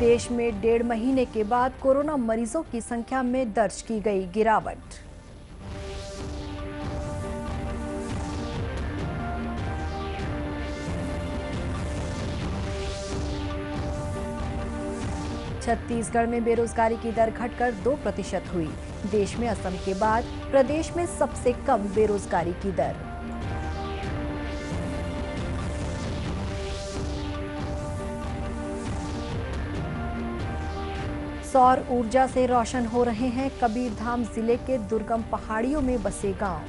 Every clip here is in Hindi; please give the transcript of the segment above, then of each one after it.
देश में 1.5 महीने के बाद कोरोना मरीजों की संख्या में दर्ज की गई गिरावट। छत्तीसगढ़ में बेरोजगारी की दर घटकर 2% हुई। देश में असम के बाद प्रदेश में सबसे कम बेरोजगारी की दर। सौर ऊर्जा से रोशन हो रहे हैं कबीरधाम जिले के दुर्गम पहाड़ियों में बसे गांव।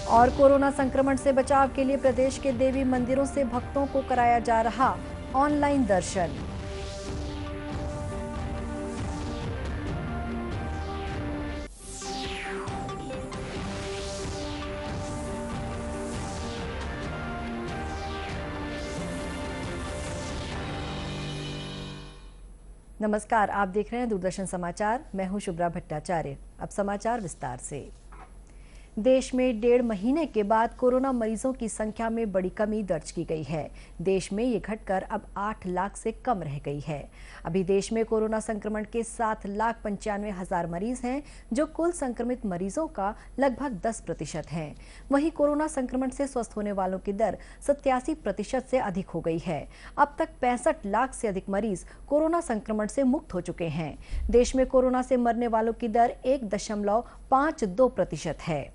और कोरोना संक्रमण से बचाव के लिए प्रदेश के देवी मंदिरों से भक्तों को कराया जा रहा ऑनलाइन दर्शन। नमस्कार, आप देख रहे हैं दूरदर्शन समाचार। मैं हूं शुभ्रा भट्टाचार्य। अब समाचार विस्तार से। देश में 1.5 महीने के बाद कोरोना मरीजों की संख्या में बड़ी कमी दर्ज की गई है। देश में ये घटकर अब 8 लाख से कम रह गई है। अभी देश में कोरोना संक्रमण के 7,95,000 मरीज हैं, जो कुल संक्रमित मरीजों का लगभग 10% है। वहीं कोरोना संक्रमण से स्वस्थ होने वालों की दर 87% से अधिक हो गई है। अब तक 65 लाख से अधिक मरीज कोरोना संक्रमण से मुक्त हो चुके हैं। देश में कोरोना से मरने वालों की दर 1.52% है।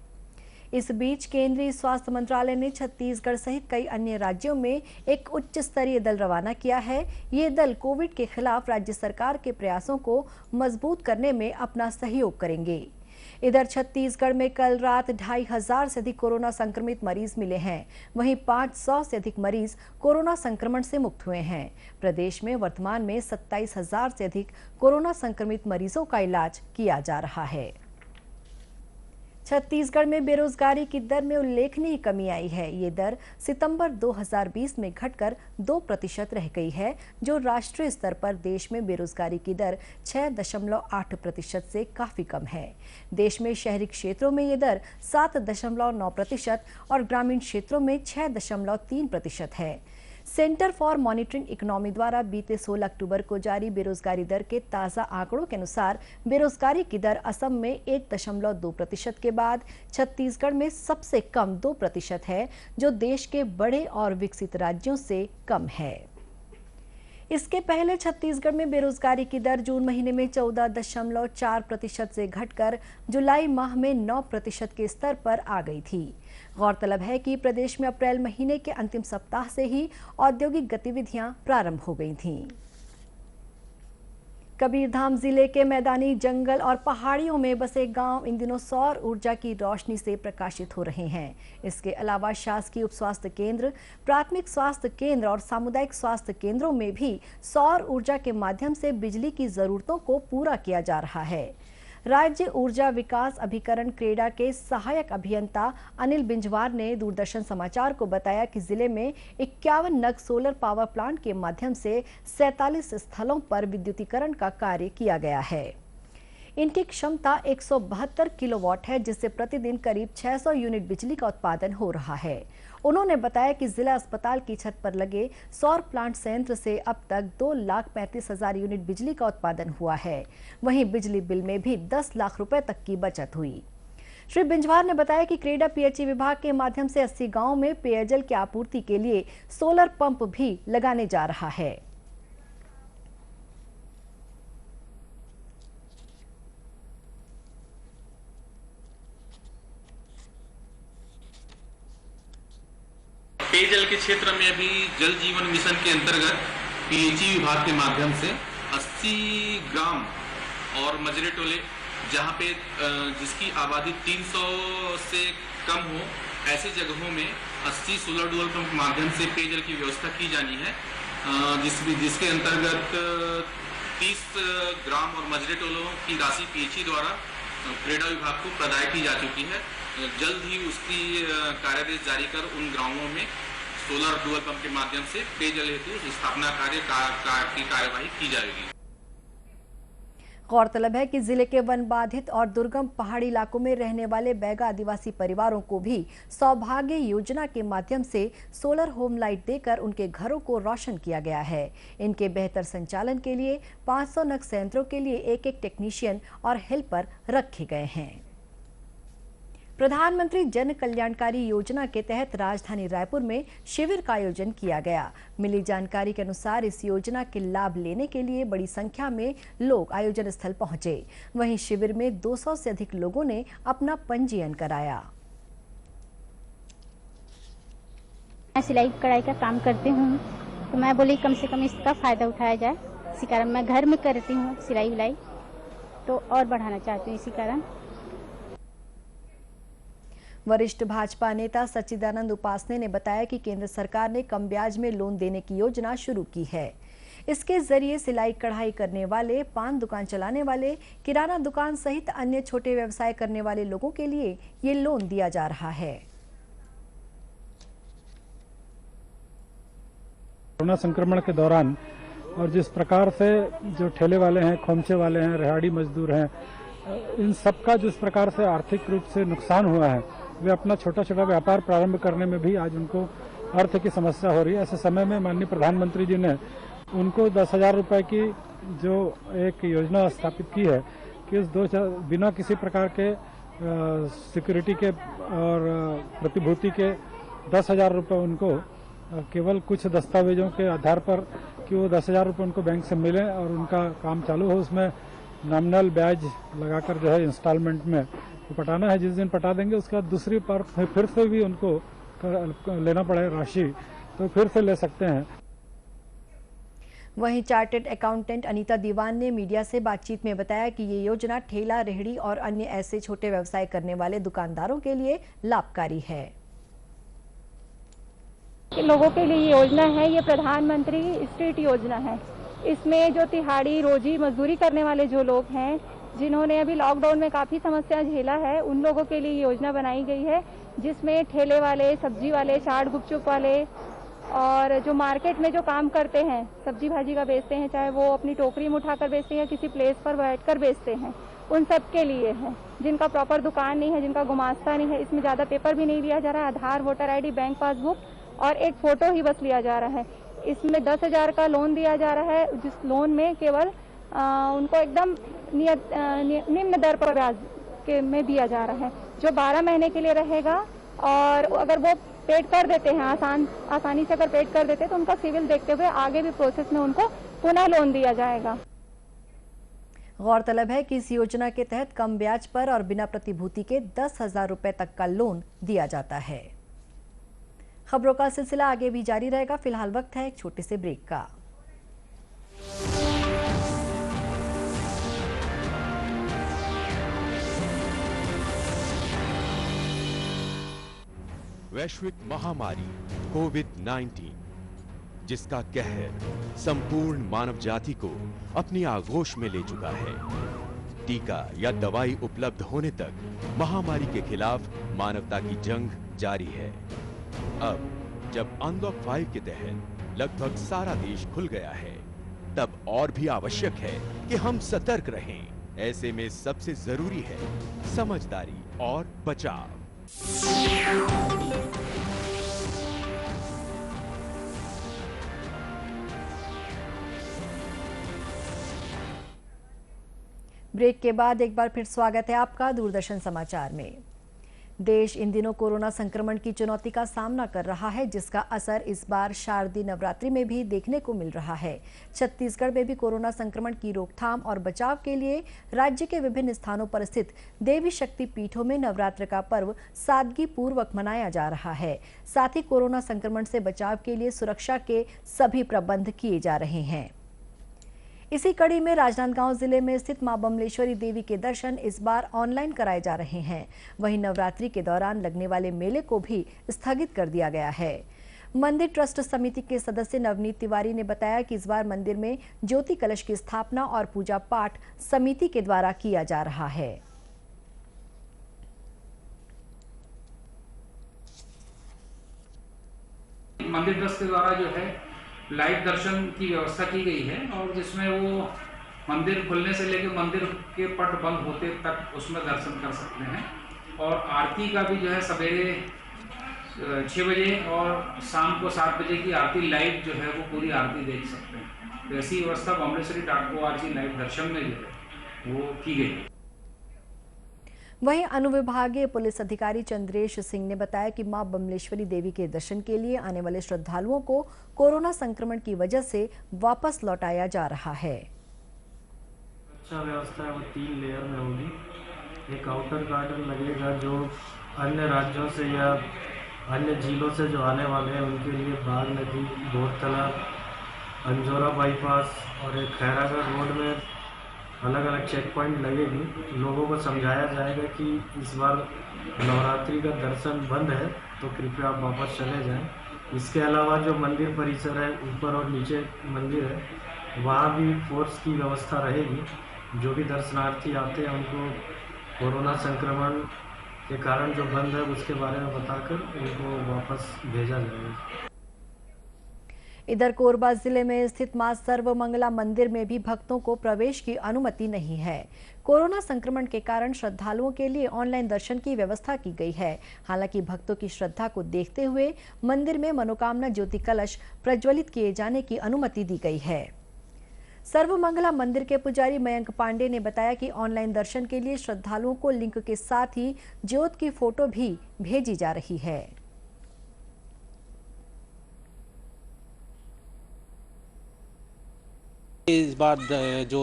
इस बीच केंद्रीय स्वास्थ्य मंत्रालय ने छत्तीसगढ़ सहित कई अन्य राज्यों में एक उच्च स्तरीय दल रवाना किया है। ये दल कोविड के खिलाफ राज्य सरकार के प्रयासों को मजबूत करने में अपना सहयोग करेंगे। इधर छत्तीसगढ़ में कल रात 2,500 से अधिक कोरोना संक्रमित मरीज मिले हैं। वहीं 500 से अधिक मरीज कोरोना संक्रमण से मुक्त हुए हैं। प्रदेश में वर्तमान में 27,000 से अधिक कोरोना संक्रमित मरीजों का इलाज किया जा रहा है। छत्तीसगढ़ में बेरोजगारी की दर में उल्लेखनीय कमी आई है। ये दर सितंबर 2020 में घटकर 2% रह गई है, जो राष्ट्रीय स्तर पर देश में बेरोजगारी की दर 6.8% से काफी कम है। देश में शहरी क्षेत्रों में ये दर 7.9% और ग्रामीण क्षेत्रों में 6.3% है। सेंटर फॉर मॉनिटरिंग इकोनॉमी द्वारा बीते 16 अक्टूबर को जारी बेरोजगारी दर के ताजा आंकड़ों के अनुसार बेरोजगारी की दर असम में 1.2% के बाद छत्तीसगढ़ में सबसे कम 2% है, जो देश के बड़े और विकसित राज्यों से कम है। इसके पहले छत्तीसगढ़ में बेरोजगारी की दर जून महीने में 14.4% से घटकर जुलाई माह में 9% के स्तर पर आ गई थी। गौरतलब है कि प्रदेश में अप्रैल महीने के अंतिम सप्ताह से ही औद्योगिक गतिविधियां प्रारंभ हो गई थीं। कबीरधाम जिले के मैदानी जंगल और पहाड़ियों में बसे गांव इन दिनों सौर ऊर्जा की रोशनी से प्रकाशित हो रहे हैं। इसके अलावा शासकीय उप स्वास्थ्य केंद्र, प्राथमिक स्वास्थ्य केंद्र और सामुदायिक स्वास्थ्य केंद्रों में भी सौर ऊर्जा के माध्यम से बिजली की जरूरतों को पूरा किया जा रहा है। राज्य ऊर्जा विकास अभिकरण क्रेडा के सहायक अभियंता अनिल बिंजवार ने दूरदर्शन समाचार को बताया कि जिले में 51 नग सोलर पावर प्लांट के माध्यम से 47 स्थलों पर विद्युतीकरण का कार्य किया गया है। इनकी क्षमता 172 किलोवाट है, जिससे प्रतिदिन करीब 600 यूनिट बिजली का उत्पादन हो रहा है। उन्होंने बताया कि जिला अस्पताल की छत पर लगे सौर प्लांट संयंत्र से अब तक 2,35,000 यूनिट बिजली का उत्पादन हुआ है। वहीं बिजली बिल में भी 10 लाख रुपए तक की बचत हुई। श्री बिंजवार ने बताया कि क्रेडा पीएचई विभाग के माध्यम से 80 गांवों में पेयजल की आपूर्ति के लिए सोलर पंप भी लगाने जा रहा है। पेयजल के क्षेत्र में अभी जल जीवन मिशन के अंतर्गत पीएचई विभाग के माध्यम से 80 ग्राम और मजरे टोले जहाँ पे जिसकी आबादी 300 से कम हो, ऐसी जगहों में 80 सोलर डुअल पंप के माध्यम से पेयजल की व्यवस्था की जानी है, जिसके अंतर्गत 30 ग्राम और मजरे टोलों की राशि पीएचई द्वारा क्रेडा विभाग को प्रदाय की जा चुकी है। जल्द ही उसकी कार्यादेश जारी कर उन ग्रामों में सोलर डुअल पंप के माध्यम से पेयजल हेतु स्थापना कार्य की कार्यवाही की जाएगी। गौरतलब है कि जिले के वन बाधित और दुर्गम पहाड़ी इलाकों में रहने वाले बैगा आदिवासी परिवारों को भी सौभाग्य योजना के माध्यम से सोलर होम लाइट देकर उनके घरों को रोशन किया गया है। इनके बेहतर संचालन के लिए 500 नग संयंत्रों के लिए एक टेक्नीशियन और हेल्पर रखे गए हैं। प्रधानमंत्री जन कल्याणकारी योजना के तहत राजधानी रायपुर में शिविर का आयोजन किया गया। मिली जानकारी के अनुसार इस योजना के लाभ लेने के लिए बड़ी संख्या में लोग आयोजन स्थल पहुंचे। वहीं शिविर में 200 से अधिक लोगों ने अपना पंजीयन कराया। मैं सिलाई कढ़ाई का काम करती हूँ, तो मैं बोली कम से कम इसका फायदा उठाया जाए। इसी कारण मैं घर में करती हूँ सिलाई विलाई, तो और बढ़ाना चाहती हूँ इसी कारण। वरिष्ठ भाजपा नेता सच्चिदानंद उपासने ने बताया कि केंद्र सरकार ने कम ब्याज में लोन देने की योजना शुरू की है। इसके जरिए सिलाई कढ़ाई करने वाले, पान दुकान चलाने वाले, किराना दुकान सहित अन्य छोटे व्यवसाय करने वाले लोगों के लिए ये लोन दिया जा रहा है। कोरोना संक्रमण के दौरान और जिस प्रकार से जो ठेले वाले हैं, खोमचे वाले हैं, रेहड़ी मजदूर हैं, इन सबका जिस प्रकार से आर्थिक रूप से नुकसान हुआ है, वे अपना छोटा छोटा व्यापार प्रारंभ करने में भी आज उनको अर्थ की समस्या हो रही है। ऐसे समय में माननीय प्रधानमंत्री जी ने उनको 10,000 रुपए की जो एक योजना स्थापित की है कि उस बिना किसी प्रकार के सिक्योरिटी के और प्रतिभूति के 10,000 रुपए उनको केवल कुछ दस्तावेजों के आधार पर कि वो 10,000 रुपए उनको बैंक से मिले और उनका काम चालू हो। उसमें नॉमिनल ब्याज लगाकर जो है इंस्टॉलमेंट में पटाना है। जिस दिन पटा देंगे उसके बाद दूसरी बार फिर से भी उनको लेना पड़े राशि, तो फिर से ले सकते हैं। वहीं चार्टर्ड अकाउंटेंट अनीता दीवान ने मीडिया से बातचीत में बताया कि ये योजना ठेला, रेहड़ी और अन्य ऐसे छोटे व्यवसाय करने वाले दुकानदारों के लिए लाभकारी है। लोगों के लिए ये योजना है, ये प्रधानमंत्री स्ट्रीट योजना है। इसमें जो तिहाड़ी रोजी मजदूरी करने वाले जो लोग हैं, जिन्होंने अभी लॉकडाउन में काफ़ी समस्या झेला है, उन लोगों के लिए योजना बनाई गई है, जिसमें ठेले वाले, सब्जी वाले, चाट गुपचुप वाले और जो मार्केट में जो काम करते हैं, सब्जी भाजी का बेचते हैं, चाहे वो अपनी टोकरी में उठाकर बेचते हैं या किसी प्लेस पर बैठकर बेचते हैं, उन सब के लिए है। जिनका प्रॉपर दुकान नहीं है, जिनका गुमास्ता नहीं है, इसमें ज़्यादा पेपर भी नहीं लिया जा रहा है। आधार, वोटर ID, बैंक पासबुक और एक फ़ोटो ही बस लिया जा रहा है। इसमें 10,000 का लोन दिया जा रहा है, जिस लोन में केवल उनको एकदम निम्न दर पर ब्याज के में दिया जा रहा है, जो 12 महीने के लिए रहेगा। और अगर वो पेड कर देते हैं, आसानी से अगर पेड कर देते हैं, तो उनका सिविल देखते हुए आगे भी प्रोसेस में उनको पुनः लोन दिया जाएगा। गौरतलब है कि इस योजना के तहत कम ब्याज पर और बिना प्रतिभूति के 10,000 रुपए तक का लोन दिया जाता है। खबरों का सिलसिला आगे भी जारी रहेगा। फिलहाल वक्त है एक छोटे से ब्रेक का। वैश्विक महामारी कोविड-19, जिसका कहर संपूर्ण मानव जाति को अपनी आगोश में ले चुका है। टीका या दवाई उपलब्ध होने तक महामारी के खिलाफ मानवता की जंग जारी है। अब जब अनलॉक 5 के तहत लगभग सारा देश खुल गया है, तब और भी आवश्यक है कि हम सतर्क रहें। ऐसे में सबसे जरूरी है समझदारी और बचाव। ब्रेक के बाद एक बार फिर स्वागत है आपका दूरदर्शन समाचार में। देश इन दिनों कोरोना संक्रमण की चुनौती का सामना कर रहा है, जिसका असर इस बार शारदीय नवरात्रि में भी देखने को मिल रहा है। छत्तीसगढ़ में भी कोरोना संक्रमण की रोकथाम और बचाव के लिए राज्य के विभिन्न स्थानों पर स्थित देवी शक्ति पीठों में नवरात्र का पर्व सादगी पूर्वक मनाया जा रहा है। साथ ही कोरोना संक्रमण से बचाव के लिए सुरक्षा के सभी प्रबंध किए जा रहे हैं। इसी कड़ी में राजनांदगांव जिले में स्थित मां बमलेश्वरी देवी के दर्शन इस बार ऑनलाइन कराए जा रहे हैं। वहीं नवरात्रि के दौरान लगने वाले मेले को भी स्थगित कर दिया गया है। मंदिर ट्रस्ट समिति के सदस्य नवनीत तिवारी ने बताया कि इस बार मंदिर में ज्योति कलश की स्थापना और पूजा पाठ समिति के द्वारा किया जा रहा है। मंदिर ट्रस्ट के द्वारा जो है लाइव दर्शन की व्यवस्था की गई है, और जिसमें वो मंदिर खुलने से लेकर मंदिर के पट बंद होते तक उसमें दर्शन कर सकते हैं। और आरती का भी जो है सवेरे 6 बजे और शाम को 7 बजे की आरती लाइव जो है वो पूरी आरती देख सकते हैं। तो ऐसी व्यवस्था bambleshwari.org लाइव दर्शन में जो है वो की गई है। वहीं अनुविभागीय पुलिस अधिकारी चंद्रेश सिंह ने बताया कि मां बमलेश्वरी देवी के दर्शन के लिए आने वाले श्रद्धालुओं को कोरोना संक्रमण की वजह से वापस लौटाया जा रहा है। अच्छा व्यवस्था है वो 3 लेयर में होगी। एक आउटर गार्डन लगेगा जो अन्य राज्यों से या अन्य जिलों से जो आने वाले हैं उनके लिए बाग नदी, बोरतलाब, अंजोरा बाईपास और एक खैरागढ़ रोड में अलग अलग चेक पॉइंट लगेगी। लोगों को समझाया जाएगा कि इस बार नवरात्रि का दर्शन बंद है तो कृपया आप वापस चले जाएं। इसके अलावा जो मंदिर परिसर है, ऊपर और नीचे मंदिर है, वहाँ भी फोर्स की व्यवस्था रहेगी। जो भी दर्शनार्थी आते हैं उनको कोरोना संक्रमण के कारण जो बंद है उसके बारे में बताकर उनको वापस भेजा जाएगा। इधर कोरबा जिले में स्थित मां सर्वमंगला मंदिर में भी भक्तों को प्रवेश की अनुमति नहीं है। कोरोना संक्रमण के कारण श्रद्धालुओं के लिए ऑनलाइन दर्शन की व्यवस्था की गई है। हालांकि भक्तों की श्रद्धा को देखते हुए मंदिर में मनोकामना ज्योति कलश प्रज्वलित किए जाने की अनुमति दी गई है। सर्वमंगला मंदिर के पुजारी मयंक पांडे ने बताया कि ऑनलाइन दर्शन के लिए श्रद्धालुओं को लिंक के साथ ही ज्योत की फोटो भी भेजी जा रही है। इस बार जो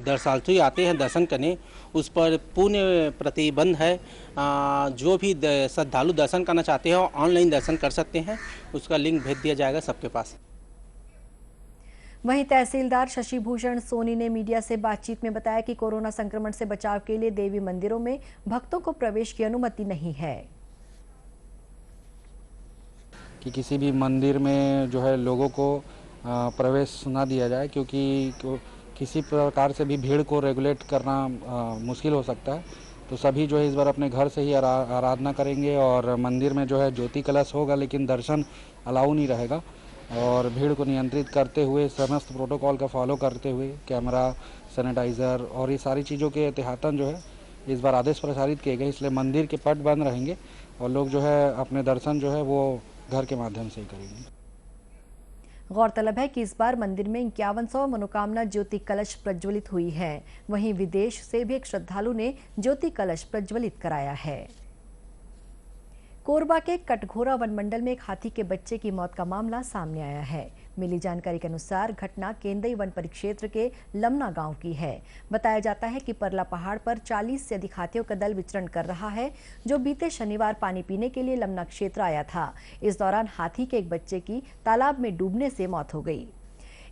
दर्शनार्थी आते हैं दर्शन करने उस पर पूर्ण प्रतिबंध है। जो भी श्रद्धालु दर्शन करना चाहते हैं ऑनलाइन दर्शन कर सकते हैं। उसका लिंक भेज दिया जाएगा सबके पास। वहीं तहसीलदार शशि भूषण सोनी ने मीडिया से बातचीत में बताया कि कोरोना संक्रमण से बचाव के लिए देवी मंदिरों में भक्तों को प्रवेश की अनुमति नहीं है। कि किसी भी मंदिर में जो है लोगों को प्रवेश ना दिया जाए, क्योंकि किसी प्रकार से भी भीड़ को रेगुलेट करना मुश्किल हो सकता है। तो सभी जो है इस बार अपने घर से ही आराधना करेंगे और मंदिर में जो है ज्योति कलश होगा, लेकिन दर्शन अलाउ नहीं रहेगा। और भीड़ को नियंत्रित करते हुए समस्त प्रोटोकॉल का फॉलो करते हुए कैमरा, सैनिटाइज़र और ये सारी चीज़ों के एहतियातन जो है इस बार आदेश प्रसारित किए गए। इसलिए मंदिर के पट बंद रहेंगे और लोग जो है अपने दर्शन जो है वो घर के माध्यम से ही करेंगे। गौरतलब है कि इस बार मंदिर में 5100 मनोकामना ज्योति कलश प्रज्वलित हुई है। वहीं विदेश से भी एक श्रद्धालु ने ज्योति कलश प्रज्वलित कराया है। कोरबा के कटघोरा वन मंडल में एक हाथी के बच्चे की मौत का मामला सामने आया है। मिली जानकारी के अनुसार घटना केंदई वन परिक्षेत्र के लमना गांव की है। बताया जाता है कि परला पहाड़ पर 40 से अधिक हाथियों का दल विचरण कर रहा है, जो बीते शनिवार पानी पीने के लिए लमना क्षेत्र आया था। इस दौरान हाथी के एक बच्चे की तालाब में डूबने से मौत हो गई।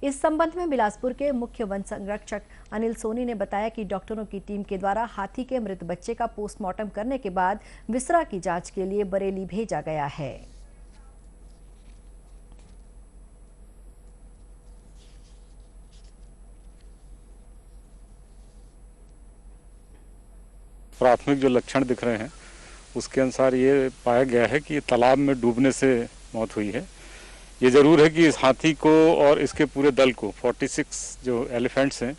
इस संबंध में बिलासपुर के मुख्य वन संरक्षक अनिल सोनी ने बताया कि डॉक्टरों की टीम के द्वारा हाथी के मृत बच्चे का पोस्टमार्टम करने के बाद विसरा की जांच के लिए बरेली भेजा गया है। प्राथमिक जो लक्षण दिख रहे हैं उसके अनुसार ये पाया गया है कि तालाब में डूबने से मौत हुई है। ये जरूर है कि इस हाथी को और इसके पूरे दल को 46 जो एलिफेंट्स हैं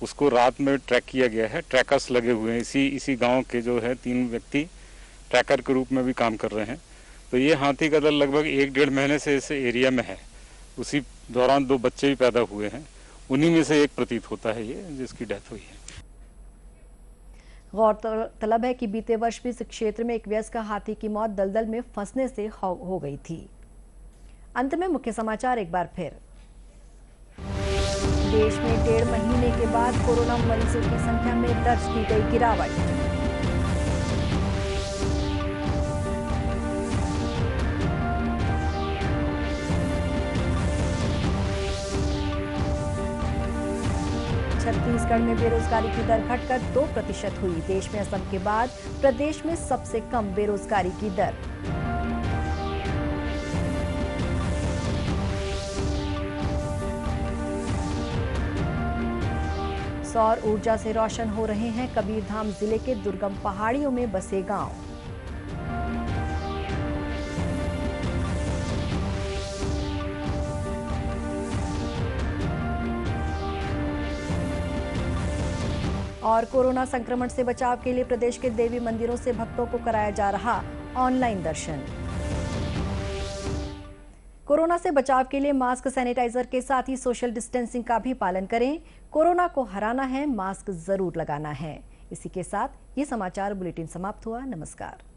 उसको रात में ट्रैक किया गया है। ट्रैकर्स लगे हुए हैं। इसी गांव के जो है 3 व्यक्ति ट्रैकर के रूप में भी काम कर रहे हैं। तो ये हाथी का दल लगभग 1-1.5 महीने से इस एरिया में है। उसी दौरान 2 बच्चे भी पैदा हुए हैं। उन्हीं में से एक प्रतीत होता है ये जिसकी डेथ हुई है। गौरतलब है कि बीते वर्ष भी इस क्षेत्र में एक वयस्क हाथी की मौत दलदल में फंसने से हो गई थी। अंत में मुख्य समाचार एक बार फिर। देश में 1.5 महीने के बाद कोरोना मरीजों की संख्या में दर्ज की गई गिरावट। छत्तीसगढ़ में बेरोजगारी की दर घटकर 2% हुई। देश में असम के बाद प्रदेश में सबसे कम बेरोजगारी की दर। सौर ऊर्जा से रोशन हो रहे हैं कबीरधाम जिले के दुर्गम पहाड़ियों में बसे गांव। और कोरोना संक्रमण से बचाव के लिए प्रदेश के देवी मंदिरों से भक्तों को कराया जा रहा ऑनलाइन दर्शन। कोरोना से बचाव के लिए मास्क, सैनिटाइजर के साथ ही सोशल डिस्टेंसिंग का भी पालन करें। कोरोना को हराना है, मास्क जरूर लगाना है। इसी के साथ ये समाचार बुलेटिन समाप्त हुआ। नमस्कार।